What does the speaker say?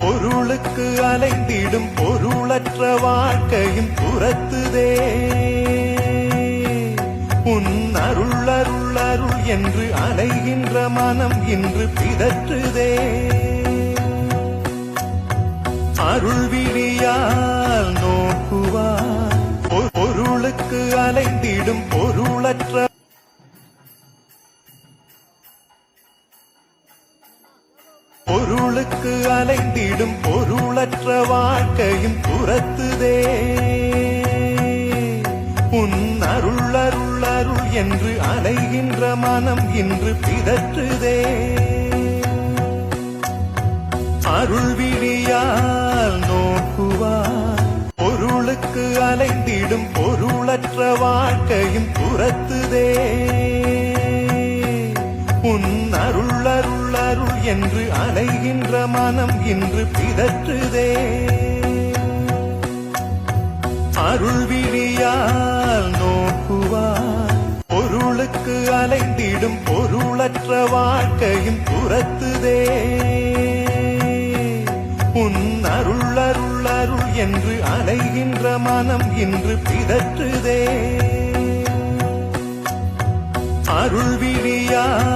பொருளுக்கு அலைந்திடும் பொருளற்ற வாழ்க்கையும் துரத்துதே. உன் அருள் அருள் அருள் என்று அலைகின்ற மனம் இன்று பிதற்றுதே. அருள் விழியால் நோக்குவார் பொருளுக்கு அலைந்திடும் பொருளற்ற பொருளுக்கு அலைந்திடும் பொருளற்ற வாழ்க்கையும் துரத்துதே. உன் அருள் அருள் அருள் என்று அலைகின்ற மனம் இன்று பிதற்றுதே. அருள் விழியால் நோக்குவார் பொருளுக்கு அலைந்திடும் பொருளற்ற வாழ்க்கையும் துரத்துதே. உன் அருள் அருள் அருள் என்று அலைகின்ற மனம் இன்று பிதற்றுதே. அருள் விழியால் நோக்குவார் பொருளுக்கு அலைந்திடும் பொருளற்ற வாழ்க்கையும் துரத்துதே. உன் அருள் அருள் அருள் என்று அலைகின்ற மனம் இன்று பிதற்றுதே. அருள் விழியால்